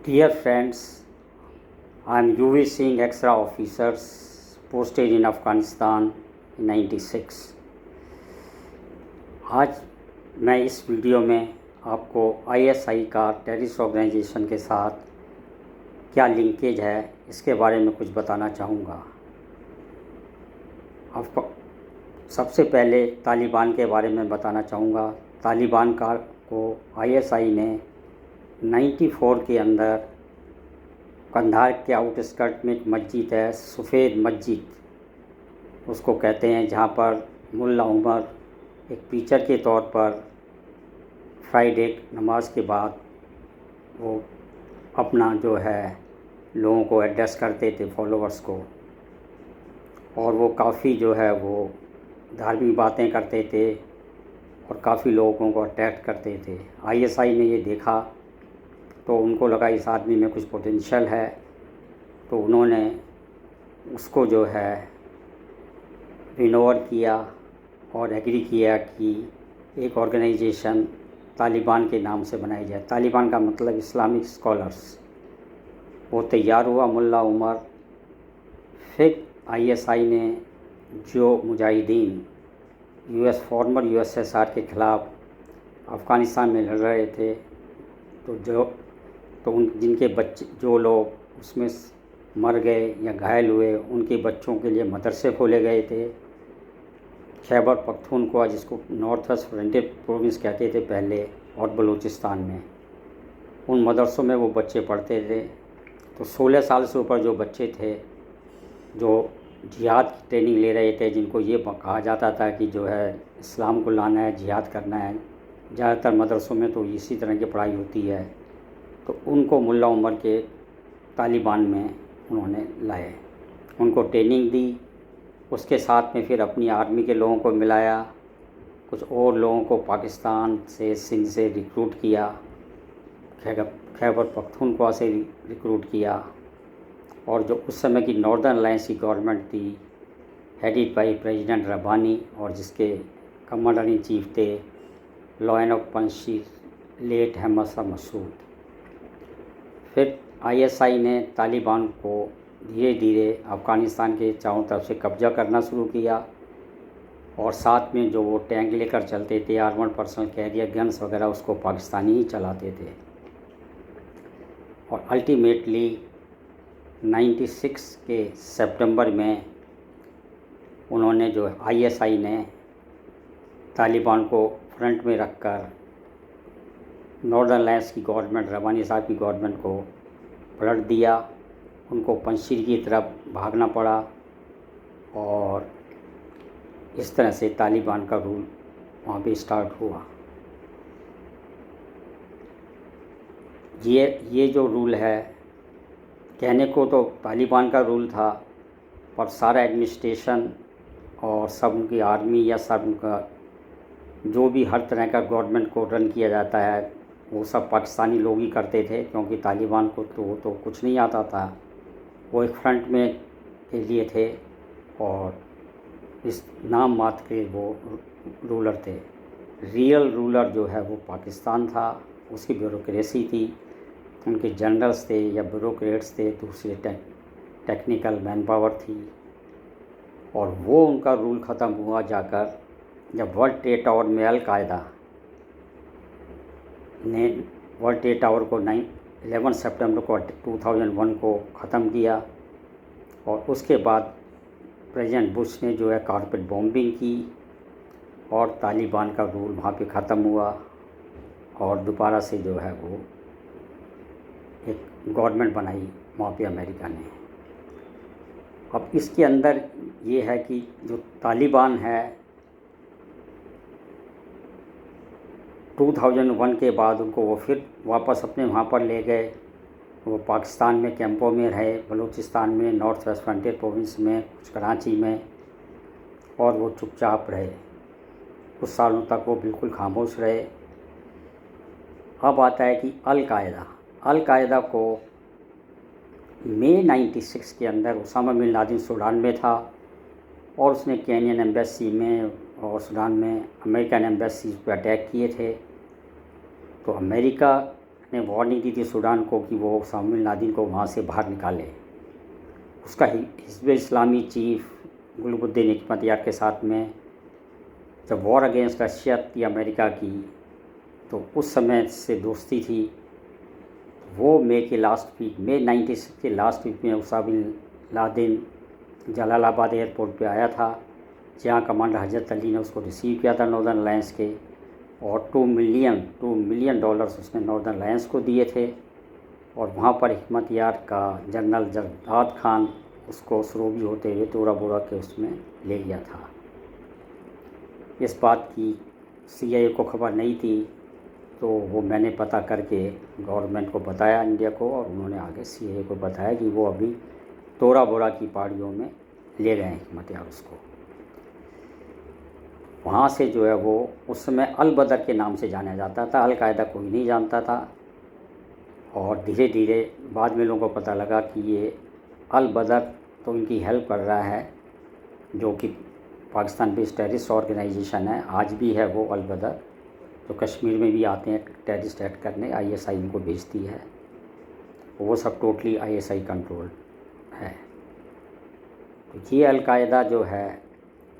Dear friends, I am UV Singh, extra officers posted in Afghanistan in 96। आज मैं इस video में आपको ISI का टेररिस्ट ऑर्गेनाइजेशन के साथ क्या लिंकेज है इसके बारे में कुछ बताना चाहूँगा। आपको सबसे पहले तालिबान के बारे में बताना चाहूँगा। तालिबान को ISI ने 94 के अंदर कंधार के आउटस्कर्ट में एक मस्जिद है, सफ़ेद मस्जिद उसको कहते हैं, जहाँ पर मुल्ला उमर एक टीचर के तौर पर फ्राइडे नमाज के बाद वो अपना जो है लोगों को एड्रेस करते थे, फॉलोअर्स को, और वो काफ़ी जो है वो धार्मिक बातें करते थे और काफ़ी लोगों को अट्रैक्ट करते थे। ISI ने ये देखा तो उनको लगा इस आदमी में कुछ पोटेंशियल है, तो उन्होंने उसको जो है रिनोवर किया और एग्री किया कि एक ऑर्गेनाइजेशन तालिबान के नाम से बनाई जाए। तालिबान का मतलब इस्लामिक स्कॉलर्स। वो तैयार हुआ मुल्ला उमर। फिर ISI ने जो मुजाहिदीन फॉर्मर USSR के ख़िलाफ़ अफ़गानिस्तान में लड़ रहे थे, तो उन जिनके बच्चे जो लोग उसमें मर गए या घायल हुए, उनके बच्चों के लिए मदरसे खोले गए थे। खैबर पख्तूनख्वा, जिसको नॉर्थ वेस्ट फ्रंटियर प्रोविंस कहते थे पहले, और बलूचिस्तान में, उन मदरसों में वो बच्चे पढ़ते थे। तो 16 साल से ऊपर जो बच्चे थे जो जिहाद की ट्रेनिंग ले रहे थे, जिनको ये कहा जाता था कि जो है इस्लाम को लाना है, जिहाद करना है, ज़्यादातर मदरसों में तो इसी तरह की पढ़ाई होती है, तो उनको मुल्ला उमर के तालिबान में उन्होंने लाए, उनको ट्रेनिंग दी। उसके साथ में फिर अपनी आर्मी के लोगों को मिलाया, कुछ और लोगों को पाकिस्तान से, सिंध से रिक्रूट किया, खैबर पख्तूनख्वा से रिक्रूट किया, और जो उस समय की नॉर्दर्न अलायंस की गवर्नमेंट थी, हेडेड बाई प्रेसिडेंट रब्बानी, और जिसके कमांडर इन चीफ थे lion of Panjshir late Ahmad Shah Massoud. फिर ISI ने तालिबान को धीरे धीरे अफ़गानिस्तान के चारों तरफ से कब्ज़ा करना शुरू किया, और साथ में जो वो टैंक लेकर चलते थे, आर्मर्ड पर्सनल कैरियर गन्स वगैरह, उसको पाकिस्तानी ही चलाते थे। और अल्टीमेटली 96 के सितंबर में उन्होंने जो ISI ने तालिबान को फ्रंट में रखकर नॉर्दर्न अलायंस की गवर्नमेंट, रब्बानी साहब की गवर्नमेंट को पलट दिया। उनको पंजशीर की तरफ भागना पड़ा, और इस तरह से तालिबान का रूल वहाँ पे स्टार्ट हुआ। ये जो रूल है, कहने को तो तालिबान का रूल था, पर सारा एडमिनिस्ट्रेशन और सब उनकी आर्मी या सब उनका जो भी हर तरह का गवर्नमेंट को रन किया जाता है, वो सब पाकिस्तानी लोग ही करते थे, क्योंकि तालिबान को तो कुछ नहीं आता था। वो एक फ्रंट में के लिए थे और इस नाम मात्र के वो रूलर थे। रियल रूलर जो है वो पाकिस्तान था, उसकी ब्यूरोक्रेसी थी, उनके जनरल्स थे या ब्यूरोक्रेट्स थे, दूसरे टेक्निकल मैन पावर थी। और वो उनका रूल ख़त्म हुआ जाकर जब वर्ल्ड ट्रेड टावर में अल-कायदा ने वर्ल्ड ट्रेड टावर को 11 सितंबर को 2001 को ख़त्म किया, और उसके बाद प्रेसिडेंट बुश ने जो है कारपेट बॉम्बिंग की, और तालिबान का रूल वहाँ पे ख़त्म हुआ, और दोबारा से जो है वो एक गवर्नमेंट बनाई वहाँ पे अमेरिका ने। अब इसके अंदर ये है कि जो तालिबान है 2001 के बाद उनको वो फिर वापस अपने वहाँ पर ले गए। वो पाकिस्तान में कैंपों में रहे, बलूचिस्तान में, नॉर्थ वेस्ट फ्रंटियर प्रोविंस में, कुछ कराची में, और वो चुपचाप रहे। कुछ सालों तक वो बिल्कुल खामोश रहे। अब आता है कि अल-कायदा को मई 96 के अंदर उसामा बिन लादेन सूडान में था, और उसने केनियन एम्बेसी में और सूडान में अमेरिकन एम्बेसी पर अटैक किए थे। तो अमेरिका ने वार्निंग दी थी सूडान को कि वो उसामा बिन लादेन को वहाँ से बाहर निकाले। उसका हिज़्ब इस्लामी चीफ गुलबुद्दीन हिकमतयार के साथ में जब वॉर अगेंस्ट रशिया थी अमेरिका की, तो उस समय से दोस्ती थी। वो मई 96 के लास्ट वीक में Osama bin Laden Jalalabad airport पे आया था, जहाँ कमांडर हजरत अली ने उसको रिसीव किया था नॉर्दर्न अलायंस के, और $2 मिलियन उसने नॉर्दर्न अलायंस को दिए थे। और वहाँ पर हिकमतयार का जनरल जरदाद खान उसको सरोबी होते हुए तोरा बोरा के उसमें ले गया था। इस बात की CIA को खबर नहीं थी, तो वो मैंने पता करके गवर्नमेंट को बताया इंडिया को, और उन्होंने आगे CIA को बताया कि वो अभी तोरा बोरा की पहाड़ियों में ले गए हैं हिकमतयार उसको। वहाँ से जो है वो उस समय अल बदर के नाम से जाना जाता था, अल कायदा कोई नहीं जानता था। और धीरे धीरे बाद में लोगों को पता लगा कि ये अल बदर तो इनकी हेल्प कर रहा है, जो कि पाकिस्तान बेस्ड टेररिस्ट ऑर्गेनाइजेशन है, आज भी है वो अल बदर, तो कश्मीर में भी आते हैं टेररिस्ट एक्ट करने, ISI इनको भेजती है। वो सब टोटली ISI कंट्रोल है। तो ये अल कायदा जो है,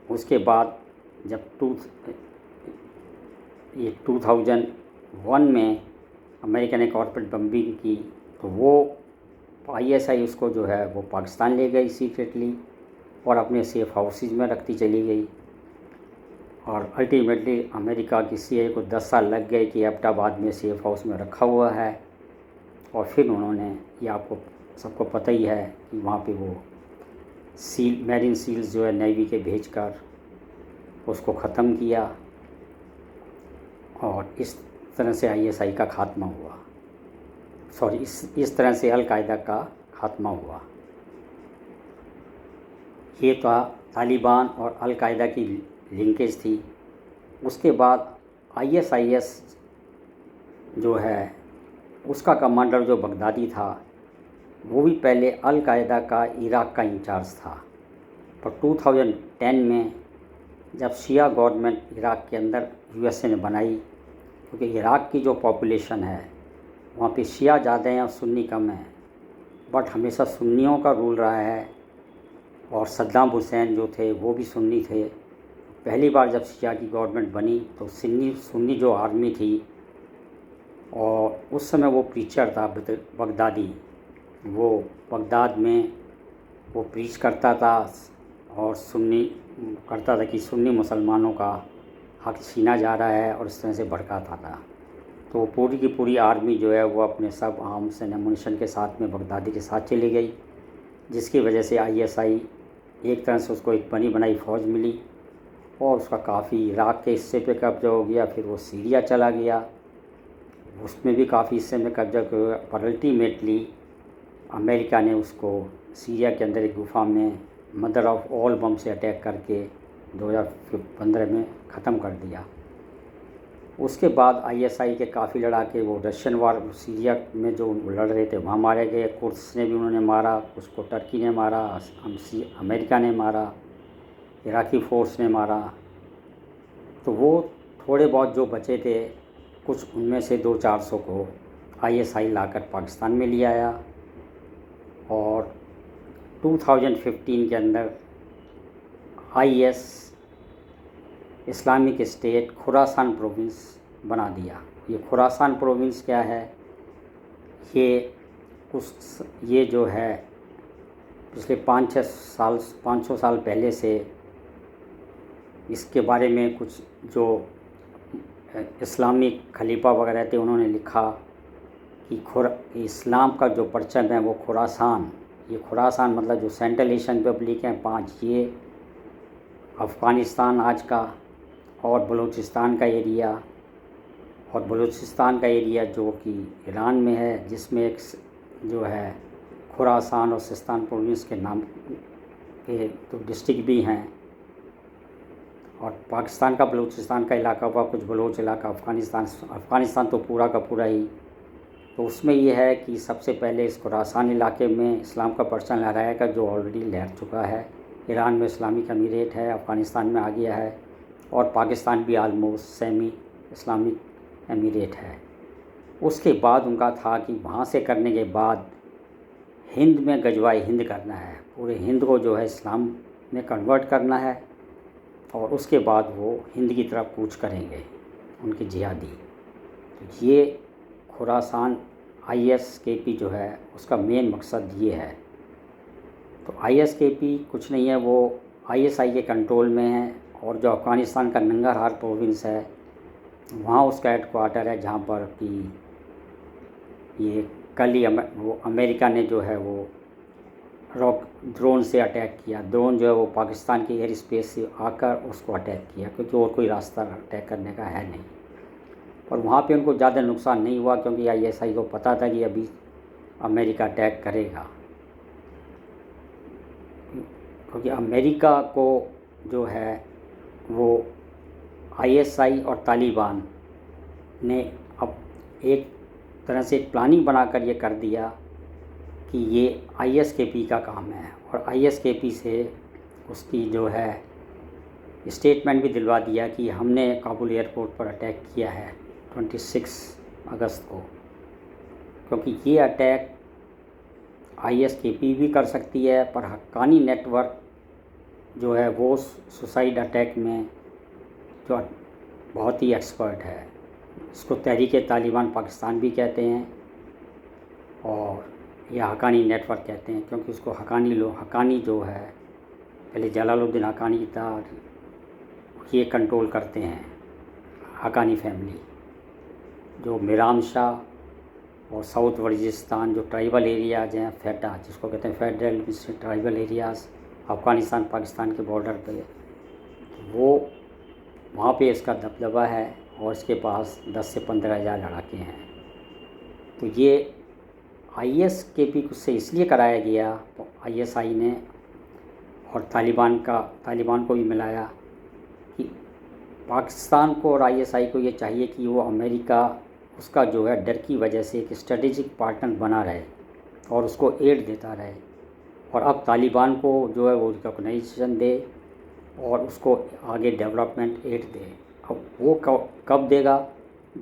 उसके बाद जब 2001 में अमेरिका ने कॉर्पोरेट बम्बिंग की, तो वो ISI उसको जो है वो पाकिस्तान ले गई सीक्रेटली और अपने सेफ हाउसेज में रखती चली गई। और अल्टीमेटली अमेरिका की CIA को 10 साल लग गए कि एबटाबाद में सेफ हाउस में रखा हुआ है। और फिर उन्होंने, ये आपको सबको पता ही है कि वहाँ पे वो मैरीन सील्स जो है नेवी के भेजकर उसको ख़त्म किया, और इस तरह से ISI का खात्मा हुआ। इस तरह से अल कायदा का खात्मा हुआ। ये तो तालिबान और अल कायदा की लिंकेज थी। उसके बाद ISIS जो है उसका कमांडर जो बगदादी था, वो भी पहले अल कायदा का इराक़ का इंचार्ज था। पर 2010 में जब शिया गवर्नमेंट इराक़ के अंदर USA ने बनाई, क्योंकि इराक़ की जो पॉपुलेशन है वहाँ पे शिया ज़्यादा हैं और सुन्नी कम है, बट हमेशा सुन्नियों का रूल रहा है। और सद्दाम हुसैन जो थे वो भी सुन्नी थे। पहली बार जब शिया की गवर्नमेंट बनी तो सुन्नी जो आर्मी थी, और उस समय वो प्रीचर था बगदादी, वो बगदाद में वो प्रीच करता था और करता था कि सुन्नी मुसलमानों का हक छीना जा रहा है, और इस तरह से भड़काता था। तो पूरी की पूरी आर्मी जो है वो अपने सब आर्म्स एंड एमुनिशन के साथ में बगदादी के साथ चली गई, जिसकी वजह से ISI एक तरह से उसको एक बनी बनाई फ़ौज मिली, और उसका काफ़ी इराक़ के हिस्से पे कब्जा हो गया। फिर वो सीरिया चला गया, उसमें भी काफ़ी हिस्से में कब्जा किया। पर अल्टीमेटली अमेरिका ने उसको सीरिया के अंदर एक गुफा में मदर ऑफ ऑल बम से अटैक करके 2015 में ख़त्म कर दिया। उसके बाद ISI के काफ़ी लड़ाके, वो रशियन वार सीरिया में जो लड़ रहे थे वहाँ मारे गए। कुर्स ने भी उन्होंने मारा, उसको टर्की ने मारा, अमेरिका ने मारा, इराक़ी फ़ोर्स ने मारा। तो वो थोड़े बहुत जो बचे थे, कुछ उनमें से 200-400 को ISI लाकर पाकिस्तान में ले आया। और 2015 के अंदर IS Islamic State Khorasan province बना दिया। ये खुरासान प्रोविंस क्या है, ये जो है पिछले 500 साल पहले से इसके बारे में कुछ जो इस्लामिक खलीफा वगैरह थे उन्होंने लिखा कि इस्लाम का जो परचम है वो खुरासान, ये खुरासान मतलब जो सेंट्रल एशियन रिपब्लिक हैं 5, ये अफ़गानिस्तान आज का, और बलूचिस्तान का एरिया, और बलूचिस्तान का एरिया जो कि ईरान में है, जिसमें एक जो है खुरासान और सिस्तान प्रोविंस के नाम के तो डिस्ट्रिक्ट भी हैं। और पाकिस्तान का बलूचिस्तान का इलाका हुआ, कुछ बलूच इलाका, अफ़गानिस्तान तो पूरा का पूरा ही। तो उसमें ये है कि सबसे पहले इस खुरासान इलाके में इस्लाम का परचम लहराया का जो ऑलरेडी लहर चुका है। ईरान में इस्लामिक अमीरेट है, अफ़गानिस्तान में आ गया है, और पाकिस्तान भी आलमोस्ट सेमी इस्लामिक अमीरेट है। उसके बाद उनका था कि वहाँ से करने के बाद हिंद में गजवाए हिंद करना है, पूरे हिंद को जो है इस्लाम में कन्वर्ट करना है और उसके बाद वो हिंद की तरफ कूच करेंगे उनके जिहादी। तो ये खुरासान ISKP जो है उसका मेन मकसद ये है। तो ISKP कुछ नहीं है, वो ISI के कंट्रोल में है और जो अफ़गानिस्तान का नंगरहार प्रोविंस है वहाँ उसका हेड क्वार्टर है, जहाँ पर कि ये कल ही वो अमेरिका ने जो है वो ड्रोन से अटैक किया। ड्रोन जो है वो पाकिस्तान के एयर स्पेस से आकर उसको अटैक किया, क्योंकि और कोई रास्ता अटैक करने का है नहीं। और वहाँ पे उनको ज़्यादा नुकसान नहीं हुआ, क्योंकि ISI को पता था कि अभी अमेरिका अटैक करेगा। क्योंकि अमेरिका को जो है वो ISI और तालिबान ने अब एक तरह से एक प्लानिंग बनाकर ये कर दिया कि ये ISKP का काम है, और ISKP से उसकी जो है स्टेटमेंट भी दिलवा दिया कि हमने काबुल एयरपोर्ट पर अटैक किया है 26 अगस्त को। क्योंकि ये अटैक ISKP भी कर सकती है, पर हक्कानी नेटवर्क जो है वो सुसाइड अटैक में जो बहुत ही एक्सपर्ट है, इसको तहरीक तालिबान पाकिस्तान भी कहते हैं और या हक्कानी नेटवर्क कहते हैं, क्योंकि उसको हक्कानी जो है पहले जलालुद्दीन हक्कानी था, ये कंट्रोल करते हैं। हक्कानी फैमिली जो मीराम शाह और साउथ वजीरिस्तान जो ट्राइबल एरियाज़ हैं, फेटा जिसको कहते हैं federal tribal areas Afghanistan Pakistan के बॉर्डर पे, वो वहाँ पे इसका दबदबा है और इसके पास 10 से 15 हज़ार लड़ाके हैं। तो ये ISKP से इसलिए कराया गया, तो ISI ने और तालिबान को भी मिलाया कि पाकिस्तान को और ISI को ये चाहिए कि वो अमेरिका उसका जो है डर की वजह से एक स्ट्रेटेजिक पार्टनर बना रहे और उसको एड देता रहे, और अब तालिबान को जो है वो रिकॉग्नाइजेशन दे और उसको आगे डेवलपमेंट एड दे। अब वो कब देगा?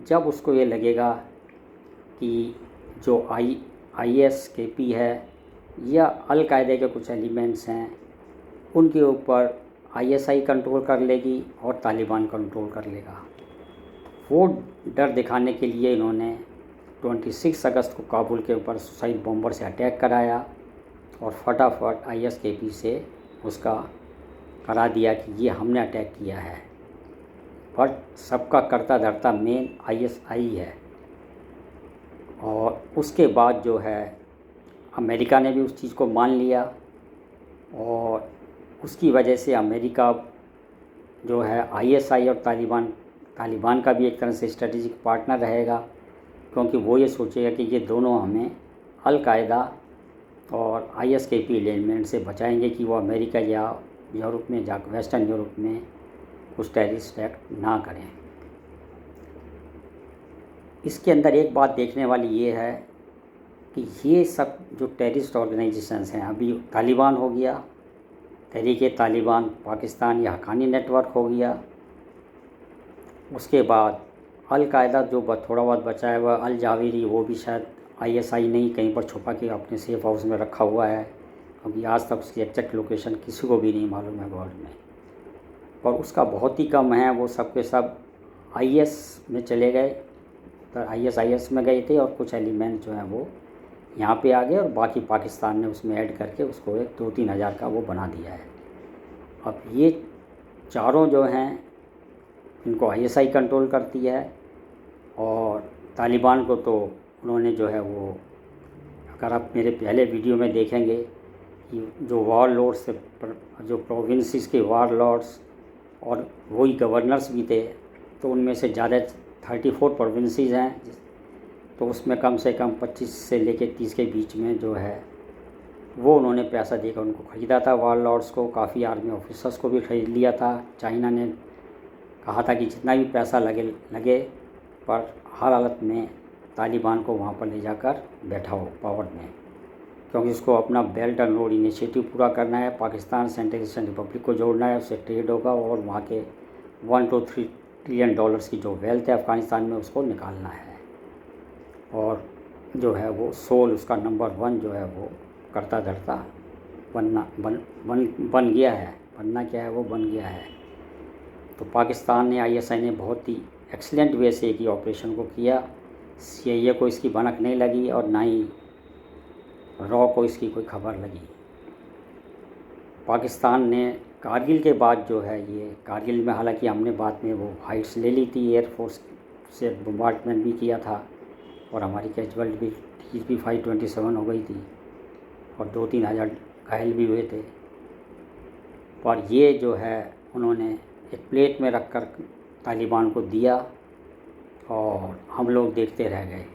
जब उसको ये लगेगा कि जो ISKP है या अल-कायदा के कुछ एलिमेंट्स हैं उनके ऊपर ISI कंट्रोल कर लेगी और तालिबान कंट्रोल कर लेगा। वो डर दिखाने के लिए इन्होंने 26 अगस्त को काबुल के ऊपर सुसाइड बॉम्बर से अटैक कराया और फटाफट ISKP से उसका करा दिया कि ये हमने अटैक किया है, पर सबका करता धरता मेन ISI है। और उसके बाद जो है अमेरिका ने भी उस चीज़ को मान लिया और उसकी वजह से अमेरिका जो है ISI और तालिबान का भी एक तरह से स्ट्रेटेजिक पार्टनर रहेगा, क्योंकि वो ये सोचेगा कि ये दोनों हमें अल-कायदा और ISKP एलिमेंट से बचाएंगे कि वो अमेरिका या यूरोप में वेस्टर्न यूरोप में कुछ टेररिस्ट एक्ट ना करें। इसके अंदर एक बात देखने वाली ये है कि ये सब जो टेररिस्ट ऑर्गेनाइजेशंस हैं, अभी तालिबान हो गया, तहरीक तालिबान पाकिस्तान या हक्कानी नेटवर्क हो गया, उसके बाद अल-कायदा जो थोड़ा बहुत बचा है वह अल-जावेरी, वो भी शायद ISI नहीं कहीं पर छुपा के अपने सेफ हाउस में रखा हुआ है, क्योंकि आज तक उसकी एग्जैक्ट लोकेशन किसी को भी नहीं मालूम है वर्ल्ड में, और उसका बहुत ही कम है। वो सब के सब IS में चले गए, तो IS में गए थे और कुछ एलिमेंट जो हैं वो यहाँ पे आ गए और बाकी पाकिस्तान ने उसमें ऐड करके उसको एक 2-3 हज़ार का वो बना दिया है। अब ये चारों जो हैं इनको ISI कंट्रोल करती है, और तालिबान को तो उन्होंने जो है वो, अगर आप मेरे पहले वीडियो में देखेंगे कि जो वार लॉर्ड्स जो प्रोविंसेस के वार लॉर्ड्स और वही गवर्नर्स भी थे, तो उनमें से ज़्यादा 34 प्रोविंसेस हैं, तो उसमें कम से कम 25 से लेके 30 के बीच में जो है वो उन्होंने पैसा देकर उनको ख़रीदा था। वार लॉर्ड्स को, काफ़ी आर्मी ऑफिसर्स को भी ख़रीद लिया था। चाइना ने कहा था कि जितना भी पैसा लगे पर हर हालत में तालिबान को वहाँ पर ले जाकर बैठाओ पावर में, क्योंकि उसको अपना बेल्ट एंड रोड इनिशिएटिव पूरा करना है। पाकिस्तान सेंट्रल एशियन रिपब्लिक को जोड़ना है, उससे ट्रेड होगा और वहाँ के 1 to 3 ट्रिलियन डॉलर्स की जो वेल्थ है अफ़गानिस्तान में उसको निकालना है। और जो है वो सोल उसका नंबर 1 जो है वो करता धरता बन गया है। बनना क्या है, वो बन गया है। तो पाकिस्तान ने, ISI ने बहुत ही एक्सीलेंट वे से एक ऑपरेशन को किया। CIA को इसकी भनक नहीं लगी और ना ही रॉ को इसकी कोई खबर लगी। पाकिस्तान ने कारगिल के बाद जो है, ये कारगिल में हालांकि हमने बाद में वो हाइट्स ले ली थी, एयरफोर्स से बम्बार्डमेंट भी किया था और हमारी कैजुअलिटी भी 527 हो गई थी और 2-3 हज़ार घायल भी हुए थे। पर ये जो है उन्होंने एक प्लेट में रखकर तालिबान को दिया और हम लोग देखते रह गए।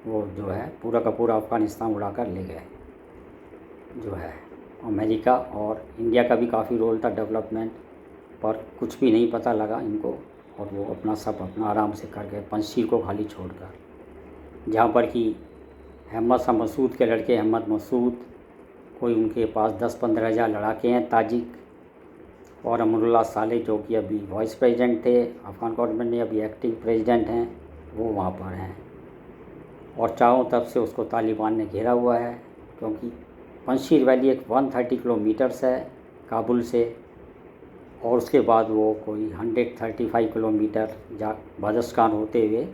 वो जो है पूरा का पूरा अफ़गानिस्तान उड़ाकर ले गए। जो है अमेरिका और इंडिया का भी काफ़ी रोल था डेवलपमेंट, पर कुछ भी नहीं पता लगा इनको और वो अपना आराम से कर गए, पंजशीर को खाली छोड़कर। जहाँ पर कि अहमद शाह मसूद के लड़के अहमद मसूद, कोई उनके पास 10-15 हज़ार लड़ाके हैं ताजिक, और अमरुल्लाह सालेह जो कि अभी वाइस प्रेसिडेंट थे अफ़गान गवर्नमेंट में, अभी एक्टिव प्रेसिडेंट हैं, वो वहाँ पर हैं। और चारों तरफ से उसको तालिबान ने घेरा हुआ है, क्योंकि पंजशीर वैली एक 130 किलोमीटर्स है काबुल से, और उसके बाद वो कोई 135 किलोमीटर बलूचिस्तान होते हुए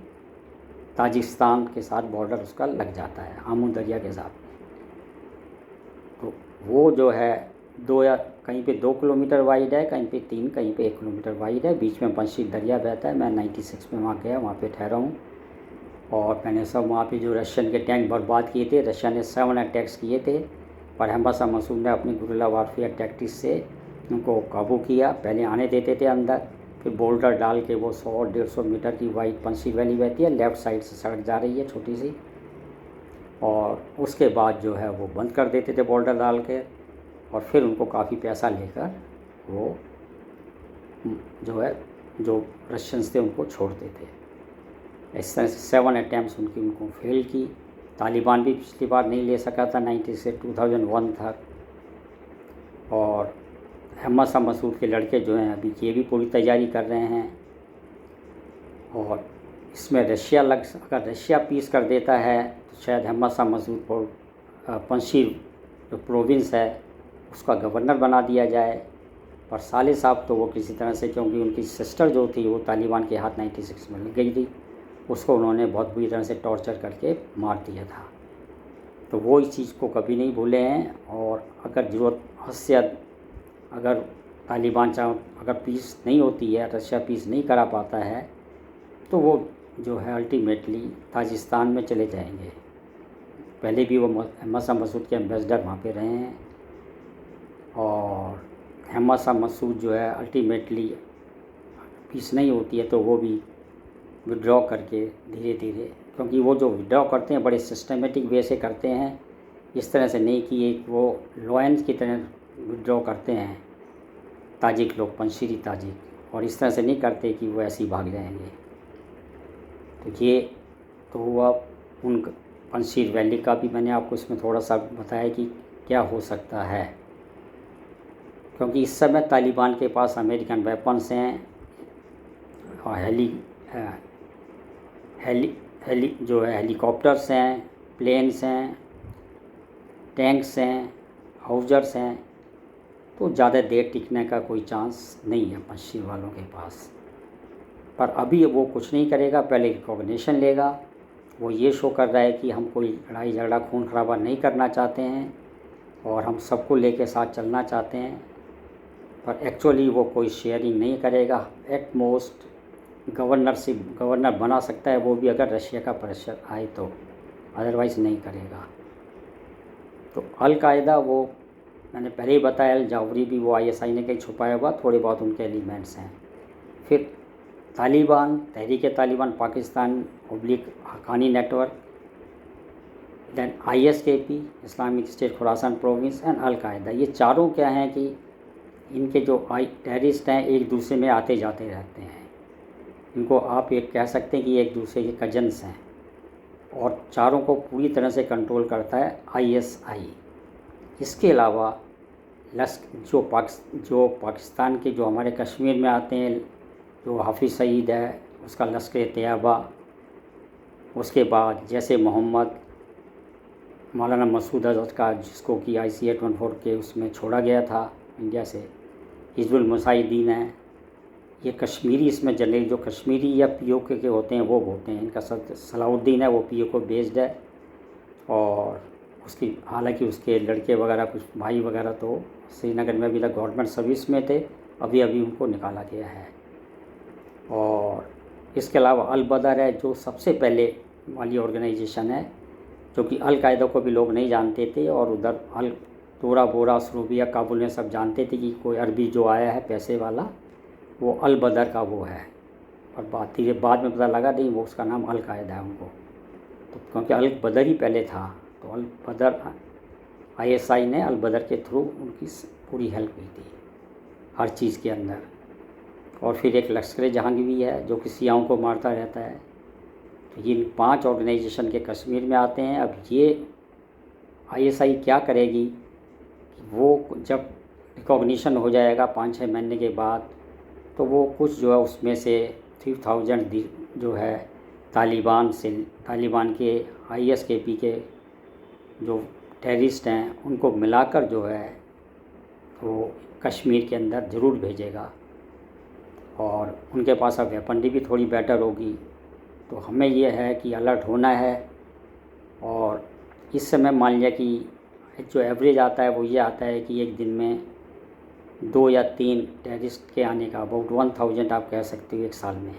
ताजिकिस्तान के साथ बॉर्डर उसका लग जाता है, आमू दरिया के साथ। तो वो जो है कहीं पे 2 किलोमीटर वाइड है, कहीं पे 3, कहीं पे 1 किलोमीटर वाइड है। बीच में पंजशीर दरिया बहता है। मैं 96 में वहाँ गया, वहाँ पे ठहरा हूँ और मैंने सब वहाँ पे जो रशियन के टैंक बर्बाद किए थे। रशिया ने 7 अटैक्स किए थे, पर अहमद शाह मसूद ने अपनी गुरिल्ला वारफेयर टैक्टिक्स से उनको काबू किया। पहले आने देते थे अंदर, फिर बोल्डर डाल के वो 100-150 मीटर की वाइड पंजशीर वैली बहती है, लेफ़्ट साइड से सड़क जा रही है छोटी सी, और उसके बाद जो है वो बंद कर देते थे बोल्डर डाल के, और फिर उनको काफ़ी पैसा लेकर वो जो रशियंस थे उनको छोड़ते थे। इस तरह से 7 अटैम्प्ट्स उनको फेल की। तालिबान भी पिछली बार नहीं ले सका था 90 से 2001 तक। और अहमद शाह मसूद के लड़के जो हैं अभी ये भी पूरी तैयारी कर रहे हैं, और इसमें अगर रशिया पीस कर देता है तो शायद अहमद शाह मसूद को पंजशीर जो प्रोविंस है उसका गवर्नर बना दिया जाए। पर साले साहब तो वो किसी तरह से, क्योंकि उनकी सिस्टर जो थी वो तालिबान के हाथ 96 में लग गई थी, उसको उन्होंने बहुत बुरी तरह से टॉर्चर करके मार दिया था। तो वो इस चीज़ को कभी नहीं भूले हैं। और अगर ज़रूरत हद से अगर तालिबान अगर पीस नहीं होती है, रशिया पीस नहीं करा पाता है, तो वो जो है अल्टीमेटली ताजिकिस्तान में चले जाएंगे। पहले भी वो अहमद शाह मसूद के एम्बेसडर वहाँ पे रहे हैं, और अहमद शाह मसूद जो है अल्टीमेटली पीस नहीं होती है तो वो भी विड्रॉ करके धीरे धीरे, क्योंकि वो जो विड्रॉ करते हैं बड़े सिस्टमेटिक वे से करते हैं, इस तरह से नहीं कि एक वो लॉयंस की तरह विड्रॉ करते हैं ताजिक लोग, पंजशीरी ताजिक, और इस तरह से नहीं करते कि वो ऐसे ही भाग जाएंगे। तो ये तो हुआ उन पंजशीर वैली का भी मैंने आपको इसमें थोड़ा सा बताया कि क्या हो सकता है, क्योंकि इस समय तालिबान के पास अमेरिकन वेपन्स हैं और हेलीकॉप्टर्स हैं, प्लेन्स हैं, टैंक्स हैं, हाउजर्स हैं, तो ज़्यादा देर टिकने का कोई चांस नहीं है पंजशीर वालों के पास। पर अभी वो कुछ नहीं करेगा, पहले रिकॉग्निशन लेगा। वो ये शो कर रहा है कि हम कोई लड़ाई झगड़ा खून खराबा नहीं करना चाहते हैं और हम सबको लेके साथ चलना चाहते हैं, पर एक्चुअली वो कोई शेयरिंग नहीं करेगा। एट मोस्ट गवर्नर बना सकता है, वो भी अगर रशिया का प्रेशर आए तो, अदरवाइज़ नहीं करेगा। तो अल-कायदा वो मैंने पहले ही बताया, अल जावरी भी वो ISI ने कहीं छुपाया हुआ, थोड़े बहुत उनके एलिमेंट्स हैं। फिर Taliban, Tehrik-e-Taliban Pakistan / Haqqani network, then ISKP Islamic State Khorasan Province and al-Qaeda. ये चारों क्या हैं कि इनके जो टेररिस्ट हैं एक दूसरे में आते जाते रहते हैं। इनको आप एक कह सकते हैं कि एक दूसरे के कजन्स हैं, और चारों को पूरी तरह से कंट्रोल करता है ISI। इसके अलावा जो पाकिस्तान के जो हमारे कश्मीर में आते हैं, जो हाफिज़ सईद है उसका लश्कर-ए-तैयबा, उसके बाद जैसे मोहम्मद मौलाना मसूद अजहर का, जिसको कि IC 814 के उसमें छोड़ा गया था इंडिया से, हिजबुल मुजाहिदीन है, ये कश्मीरी इसमें जनरली जो कश्मीरी या POK के होते हैं वो होते हैं। इनका सलाउद्दीन है वो POK बेस्ड है, और उसकी हालांकि उसके लड़के वगैरह कुछ भाई वगैरह तो श्रीनगर में अभी तक गवर्नमेंट सर्विस में थे, अभी उनको निकाला गया है। और इसके अलावा अल बदर है जो सबसे पहले वाली ऑर्गेनाइजेशन है, जो कि अल-कायदा को भी लोग नहीं जानते थे, और उधर अल तोरा बोरा सरूबिया काबुल में सब जानते थे कि कोई अरबी जो आया है पैसे वाला वो अल बदर का वो है, और बाद में पता लगा नहीं वो उसका नाम अल-कायदा है उनको, तो क्योंकि अल बदर ही पहले था, तो अल बदर ISI ने अल बदर के थ्रू उनकी पूरी हेल्प की थी हर चीज़ के अंदर। और फिर एक लश्कर जहांगीर भी है जो कि सियाओं को मारता रहता है। तो ये 5 ऑर्गेनाइजेशन के कश्मीर में आते हैं। अब ये ISI क्या करेगी कि वो जब रिकॉग्निशन हो जाएगा 5-6 महीने के बाद, तो वो कुछ जो है उसमें से 3000 जो है तालिबान के ISKP के जो टेररिस्ट हैं उनको मिलाकर जो है वो कश्मीर के अंदर ज़रूर भेजेगा, और उनके पास अब वेपनरी भी थोड़ी बेटर होगी। तो हमें ये है कि अलर्ट होना है। और इस समय मान लिया कि जो एवरेज आता है वो ये आता है कि एक दिन में 2 या 3 टेररिस्ट के आने का अबाउट 1000 आप कह सकते हो एक साल में,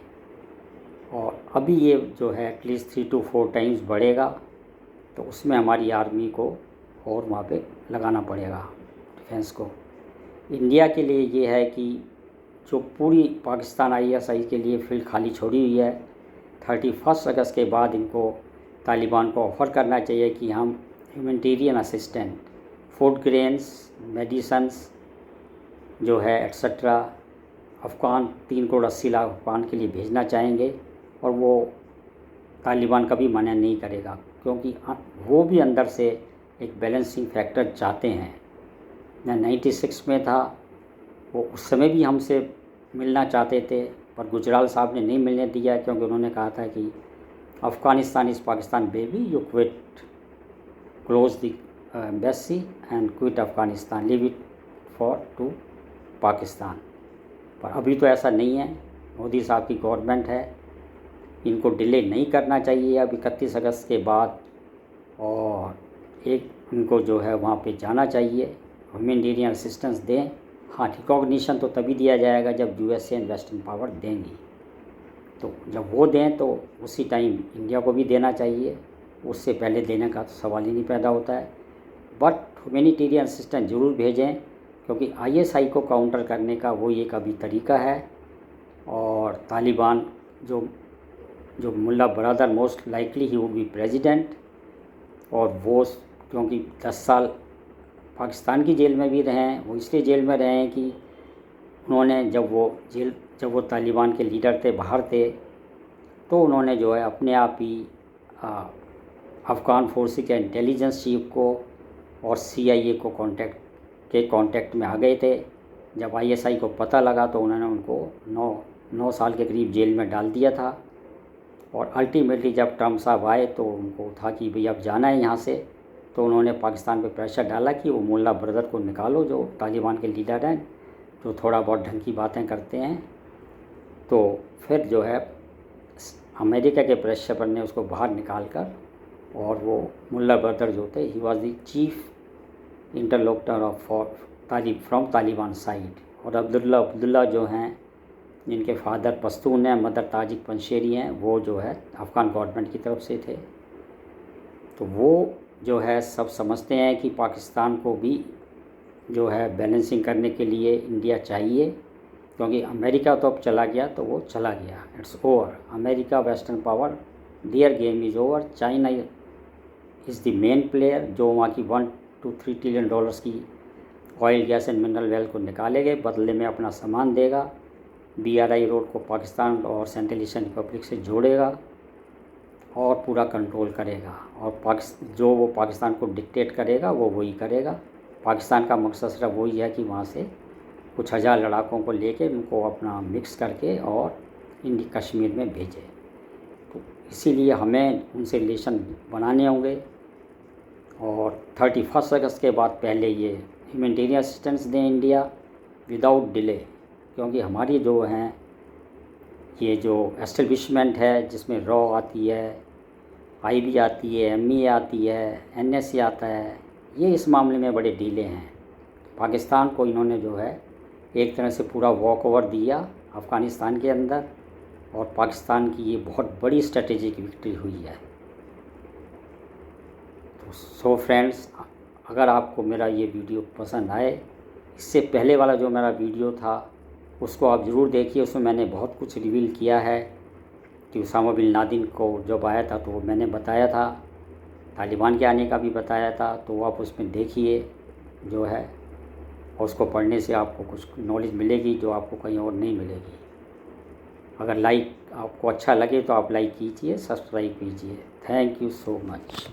और अभी ये जो है एटलीस्ट 3 to 4 टाइम्स बढ़ेगा। तो उसमें हमारी आर्मी को और वहाँ पे लगाना पड़ेगा डिफेंस को। इंडिया के लिए ये है कि जो पूरी पाकिस्तान ISI के लिए फील्ड खाली छोड़ी हुई है, 31 अगस्त के बाद इनको तालिबान को ऑफ़र करना चाहिए कि हम humanitarian assistant, food grains, medicines जो है एट्सट्रा अफ़गान 3 करोड़ 80 लाख अफ़गान के लिए भेजना चाहेंगे, और वो तालिबान कभी मना नहीं करेगा, क्योंकि वो भी अंदर से एक बैलेंसिंग फैक्टर चाहते हैं। मैं 96 में था, वो उस समय भी हमसे मिलना चाहते थे, पर गुजराल साहब ने नहीं मिलने दिया, क्योंकि उन्होंने कहा था कि Afghanistan is Pakistan baby, you quit, close the embassy and quit Afghanistan, leave it for to Pakistan. पर अभी तो ऐसा नहीं है, मोदी साहब की गवर्नमेंट है, इनको डिले नहीं करना चाहिए अब 31 अगस्त के बाद, और इनको जो है वहाँ पे जाना चाहिए, ह्यूमैनिटेरियन असिस्टेंस दें। हाँ, रिकॉग्निशन तो तभी दिया जाएगा जब USA एंड वेस्टर्न पावर देंगी, तो जब वो दें तो उसी टाइम इंडिया को भी देना चाहिए, उससे पहले देने का तो सवाल ही नहीं पैदा होता है। बट ह्यूमैनिटेरियन असिस्टेंस ज़रूर भेजें, क्योंकि ISI को काउंटर करने का वो एक अभी तरीका है। और तालिबान जो Mullah Baradar most likely he would be president, और वो क्योंकि 10 साल पाकिस्तान की जेल में भी रहे हैं, वो इसलिए जेल में रहे हैं कि उन्होंने जब वो तालिबान के लीडर थे, बाहर थे, तो उन्होंने जो है अपने आप ही अफ़गान फोर्स के इंटेलिजेंस चीफ को और CIA को कांटेक्ट में आ गए थे। जब ISI को पता लगा तो उन्होंने उनको 9 साल के करीब जेल में डाल दिया था, और अल्टीमेटली जब ट्रम्प साहब आए तो उनको था कि भाई अब जाना है यहाँ से, तो उन्होंने पाकिस्तान पे प्रेशर डाला कि वो मुल्ला बरदर को निकालो, जो तालिबान के लीडर हैं, जो थोड़ा बहुत ढंग की बातें करते हैं। तो फिर जो है अमेरिका के प्रेशर पर ने उसको बाहर निकाल कर, और वो मुल्ला बरदर जो थे, he was the chief interlocutor from Taliban side. और अब्दुल्ला जो हैं, जिनके फादर पश्तून हैं, मदर ताजिक पंशेरी हैं, वो जो है अफ़गान गवर्नमेंट की तरफ से थे। तो वो जो है सब समझते हैं कि पाकिस्तान को भी जो है बैलेंसिंग करने के लिए इंडिया चाहिए, क्योंकि अमेरिका तो अब चला गया तो वो चला गया, it's over. America western power, their game is over. China is the main player, जो वहाँ की 1 to 3 ट्रिलियन डॉलर्स की oil gas and mineral well को निकालेंगे, बदले में अपना सामान देगा। BRI रोड को पाकिस्तान और सेंट्रल एशियन रिपब्लिक से जोड़ेगा और पूरा कंट्रोल करेगा, और जो वो पाकिस्तान को डिक्टेट करेगा वो वही करेगा। पाकिस्तान का मकसद सिर्फ वही है कि वहाँ से कुछ हज़ार लड़ाकों को लेके उनको अपना मिक्स करके और कश्मीर में भेजे। तो इसीलिए हमें उनसे रिलेशन बनाने होंगे और 31 अगस्त के बाद पहले ये ह्यूमैनिटेरियन असिस्टेंस दें इंडिया विदाउट डिले, क्योंकि हमारी जो हैं ये जो एस्टेब्लिशमेंट है जिसमें रॉ आती है, आईबी आती है, एमई आती है, एनएससी आता है, ये इस मामले में बड़े ढीले हैं। पाकिस्तान को इन्होंने जो है एक तरह से पूरा वॉक ओवर दिया अफ़गानिस्तान के अंदर, और पाकिस्तान की ये बहुत बड़ी स्ट्रेटेजिक विक्ट्री हुई है। तो सो फ्रेंड्स, अगर आपको मेरा ये वीडियो पसंद आए, इससे पहले वाला जो मेरा वीडियो था उसको आप ज़रूर देखिए, उसमें मैंने बहुत कुछ रिवील किया है कि उसामा बिन लादेन को जब आया था तो मैंने बताया था, तालिबान के आने का भी बताया था, तो आप उसमें देखिए जो है, और उसको पढ़ने से आपको कुछ नॉलेज मिलेगी जो आपको कहीं और नहीं मिलेगी। अगर लाइक आपको अच्छा लगे तो आप लाइक कीजिए, सब्सक्राइब कीजिए। Thank you so much.